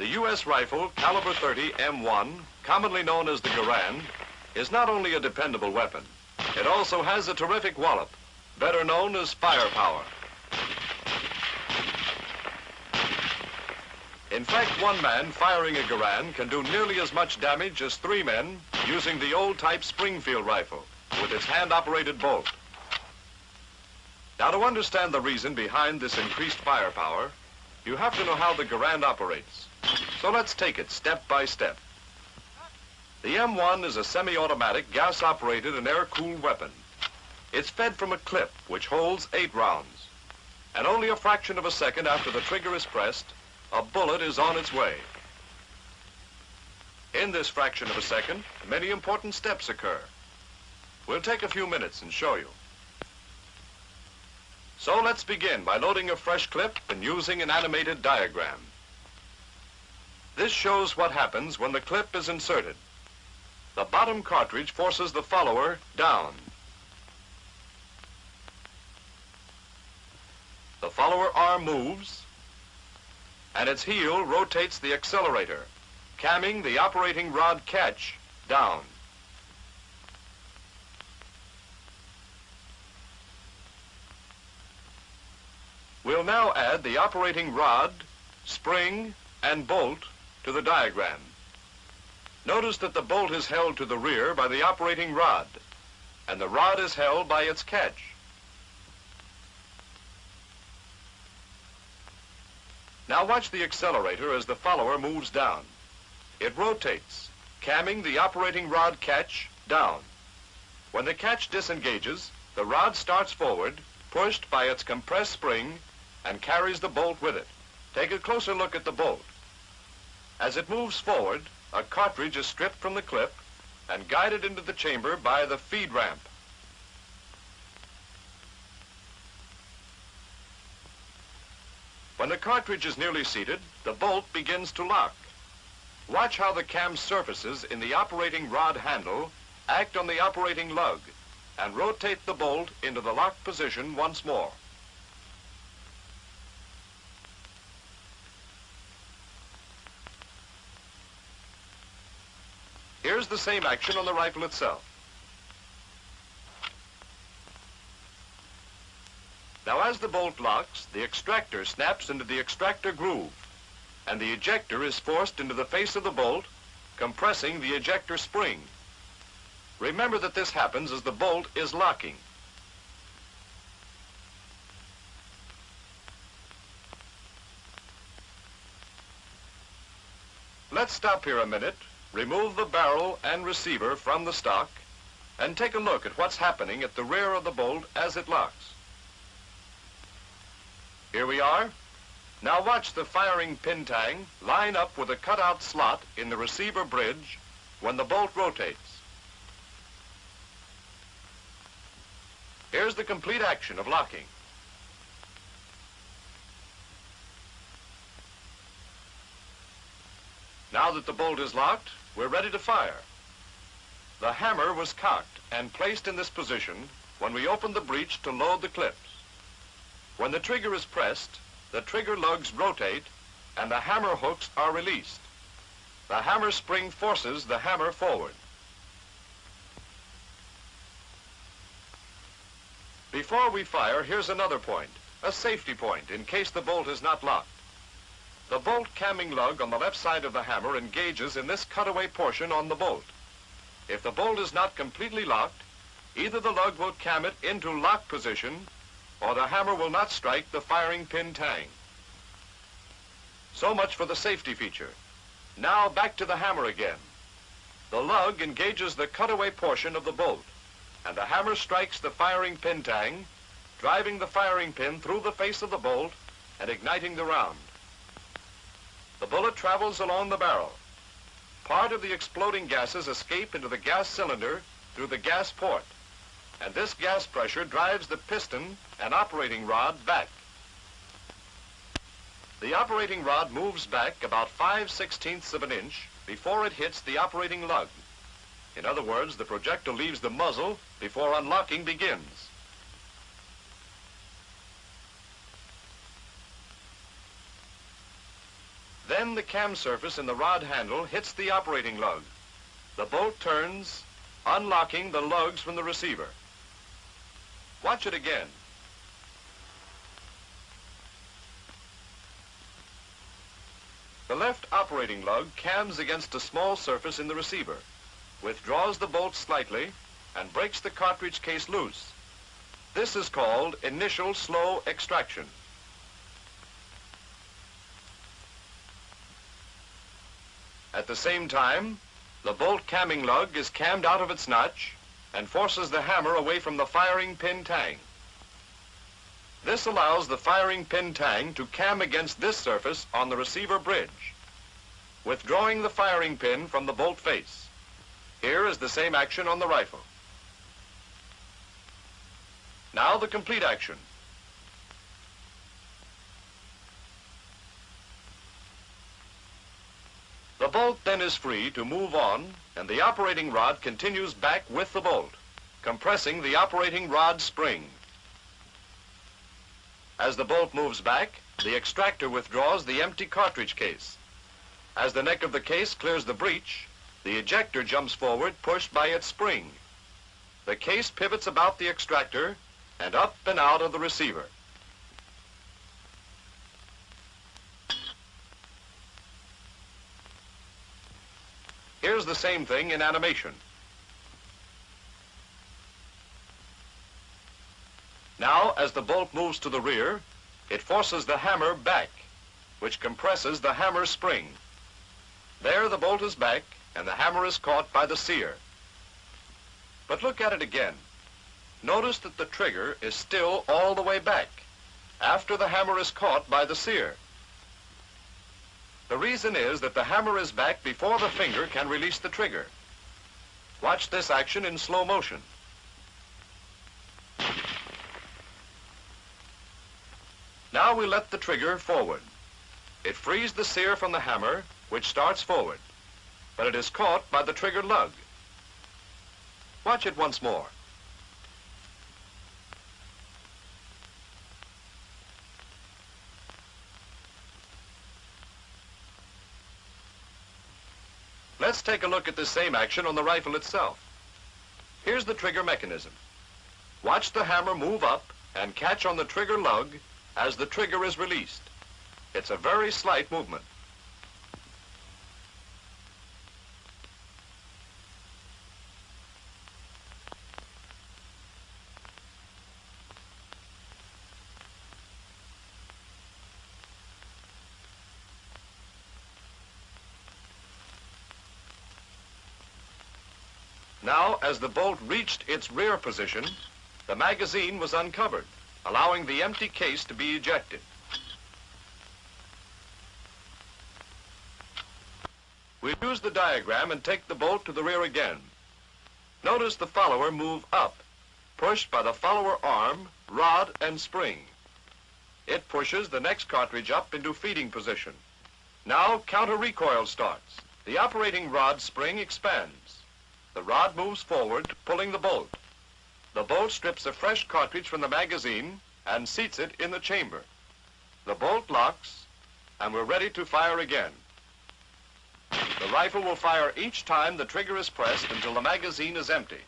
The U.S. rifle caliber .30 M1, commonly known as the Garand, is not only a dependable weapon, it also has a terrific wallop, better known as firepower. In fact, one man firing a Garand can do nearly as much damage as 3 men using the old-type Springfield rifle with its hand-operated bolt. Now, to understand the reason behind this increased firepower, you have to know how the Garand operates. So let's take it step by step. The M1 is a semi-automatic, gas-operated and air-cooled weapon. It's fed from a clip which holds 8 rounds. And only a fraction of a second after the trigger is pressed, a bullet is on its way. In this fraction of a second, many important steps occur. We'll take a few minutes and show you. So let's begin by loading a fresh clip and using an animated diagram. This shows what happens when the clip is inserted. The bottom cartridge forces the follower down. The follower arm moves, and its heel rotates the accelerator, camming the operating rod catch down. We'll now add the operating rod, spring, and bolt to the diagram. Notice that the bolt is held to the rear by the operating rod, and the rod is held by its catch. Now watch the accelerator as the follower moves down. It rotates, camming the operating rod catch down. When the catch disengages, the rod starts forward, pushed by its compressed spring, and carries the bolt with it. Take a closer look at the bolt. As it moves forward, a cartridge is stripped from the clip and guided into the chamber by the feed ramp. When the cartridge is nearly seated, the bolt begins to lock. Watch how the cam surfaces in the operating rod handle act on the operating lug and rotate the bolt into the locked position once more. Here's the same action on the rifle itself. Now, as the bolt locks, the extractor snaps into the extractor groove, and the ejector is forced into the face of the bolt, compressing the ejector spring. Remember that this happens as the bolt is locking. Let's stop here a minute, remove the barrel and receiver from the stock, and take a look at what's happening at the rear of the bolt as it locks. Here we are. Now watch the firing pin tang line up with a cutout slot in the receiver bridge when the bolt rotates. Here's the complete action of locking. Now that the bolt is locked, we're ready to fire. The hammer was cocked and placed in this position when we opened the breech to load the clips. When the trigger is pressed, the trigger lugs rotate and the hammer hooks are released. The hammer spring forces the hammer forward. Before we fire, here's another point, a safety point in case the bolt is not locked. The bolt camming lug on the left side of the hammer engages in this cutaway portion on the bolt. If the bolt is not completely locked, either the lug will cam it into lock position or the hammer will not strike the firing pin tang. So much for the safety feature. Now back to the hammer again. The lug engages the cutaway portion of the bolt, and the hammer strikes the firing pin tang, driving the firing pin through the face of the bolt and igniting the round. The bullet travels along the barrel. Part of the exploding gases escape into the gas cylinder through the gas port, and this gas pressure drives the piston and operating rod back. The operating rod moves back about 5/16 of an inch before it hits the operating lug. In other words, the projectile leaves the muzzle before unlocking begins. Then the cam surface in the rod handle hits the operating lug. The bolt turns, unlocking the lugs from the receiver. Watch it again. The left operating lug cams against a small surface in the receiver, withdraws the bolt slightly, and breaks the cartridge case loose. This is called initial slow extraction. At the same time, the bolt camming lug is cammed out of its notch and forces the hammer away from the firing pin tang. This allows the firing pin tang to cam against this surface on the receiver bridge, withdrawing the firing pin from the bolt face. Here is the same action on the rifle. Now the complete action. The bolt then is free to move on, and the operating rod continues back with the bolt, compressing the operating rod spring. As the bolt moves back, the extractor withdraws the empty cartridge case. As the neck of the case clears the breech, the ejector jumps forward, pushed by its spring. The case pivots about the extractor and up and out of the receiver. Here's the same thing in animation. Now, as the bolt moves to the rear, it forces the hammer back, which compresses the hammer spring. There the bolt is back, and the hammer is caught by the sear. But look at it again. Notice that the trigger is still all the way back, after the hammer is caught by the sear. The reason is that the hammer is back before the finger can release the trigger. Watch this action in slow motion. Now we let the trigger forward. It frees the sear from the hammer, which starts forward, but it is caught by the trigger lug. Watch it once more. Let's take a look at the same action on the rifle itself. Here's the trigger mechanism. Watch the hammer move up and catch on the trigger lug as the trigger is released. It's a very slight movement. Now, as the bolt reached its rear position, the magazine was uncovered, allowing the empty case to be ejected. We use the diagram and take the bolt to the rear again. Notice the follower move up, pushed by the follower arm, rod, and spring. It pushes the next cartridge up into feeding position. Now counter recoil starts. The operating rod spring expands. The rod moves forward, pulling the bolt. The bolt strips a fresh cartridge from the magazine and seats it in the chamber. The bolt locks, and we're ready to fire again. The rifle will fire each time the trigger is pressed until the magazine is empty.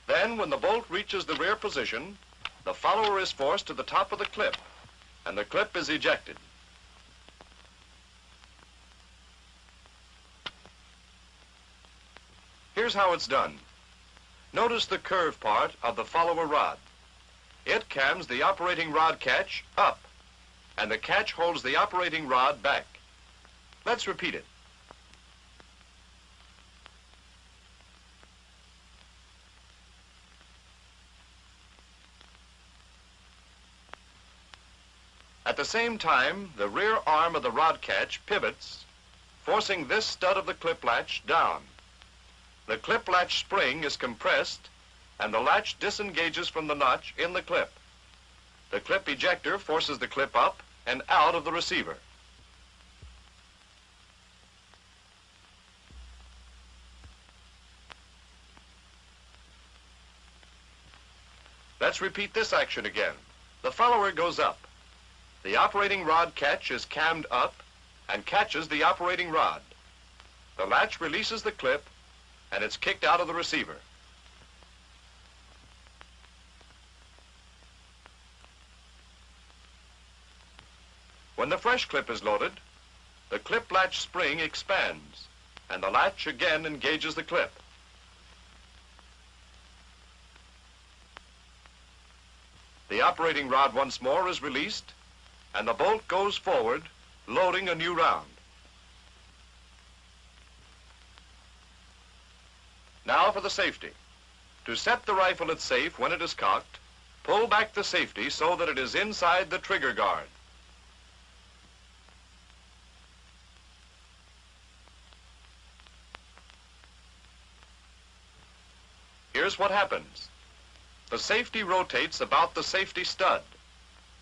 Then, when the bolt reaches the rear position, the follower is forced to the top of the clip, and the clip is ejected. Here's how it's done. Notice the curved part of the follower rod. It cams the operating rod catch up, and the catch holds the operating rod back. Let's repeat it. At the same time, the rear arm of the rod catch pivots, forcing this stud of the clip latch down. The clip latch spring is compressed, and the latch disengages from the notch in the clip. The clip ejector forces the clip up and out of the receiver. Let's repeat this action again. The follower goes up. The operating rod catch is cammed up and catches the operating rod. The latch releases the clip and it's kicked out of the receiver. When the fresh clip is loaded, the clip latch spring expands and the latch again engages the clip. The operating rod once more is released and the bolt goes forward, loading a new round. Now for the safety. To set the rifle at safe when it is cocked, pull back the safety so that it is inside the trigger guard. Here's what happens. The safety rotates about the safety stud,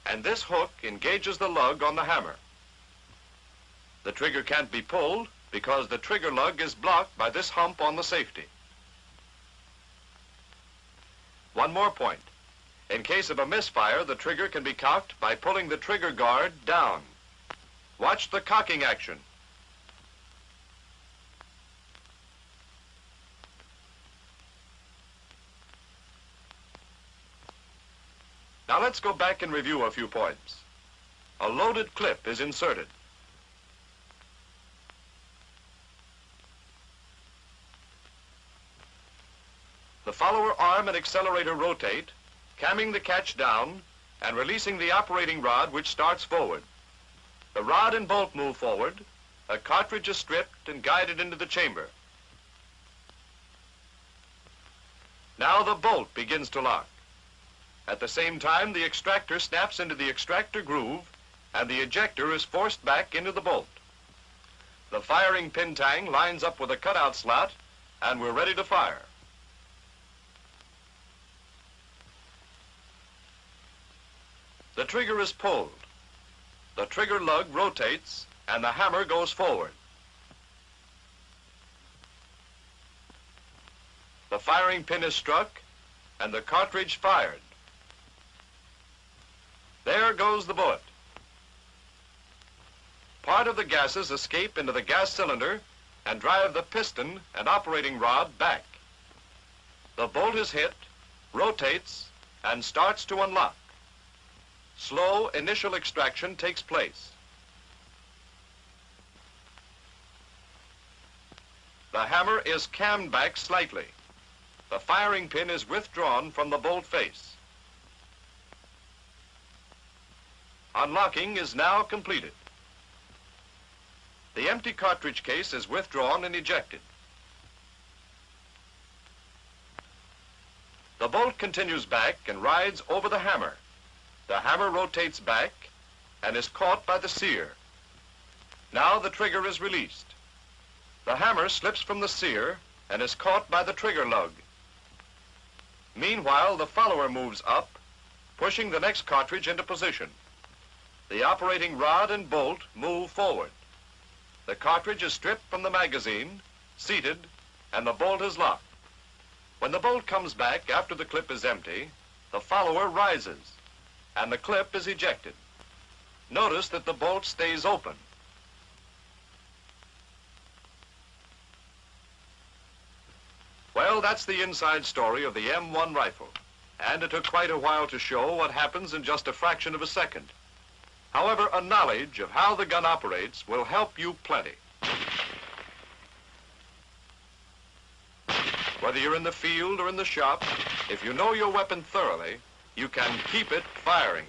and this hook engages the lug on the hammer. The trigger can't be pulled because the trigger lug is blocked by this hump on the safety. One more point. In case of a misfire, the trigger can be cocked by pulling the trigger guard down. Watch the cocking action. Now let's go back and review a few points. A loaded clip is inserted. The follower arm and accelerator rotate, camming the catch down and releasing the operating rod, which starts forward. The rod and bolt move forward. A cartridge is stripped and guided into the chamber. Now the bolt begins to lock. At the same time, the extractor snaps into the extractor groove and the ejector is forced back into the bolt. The firing pin tang lines up with a cutout slot and we're ready to fire. The trigger is pulled. The trigger lug rotates and the hammer goes forward. The firing pin is struck and the cartridge fired. There goes the bullet. Part of the gases escape into the gas cylinder and drive the piston and operating rod back. The bolt is hit, rotates, and starts to unlock. Slow initial extraction takes place. The hammer is cammed back slightly. The firing pin is withdrawn from the bolt face. Unlocking is now completed. The empty cartridge case is withdrawn and ejected. The bolt continues back and rides over the hammer. The hammer rotates back and is caught by the sear. Now the trigger is released. The hammer slips from the sear and is caught by the trigger lug. Meanwhile, the follower moves up, pushing the next cartridge into position. The operating rod and bolt move forward. The cartridge is stripped from the magazine, seated, and the bolt is locked. When the bolt comes back after the clip is empty, the follower rises, and the clip is ejected. Notice that the bolt stays open. Well, that's the inside story of the M1 rifle, and it took quite a while to show what happens in just a fraction of a second. However, a knowledge of how the gun operates will help you plenty. Whether you're in the field or in the shop, if you know your weapon thoroughly, you can keep it firing.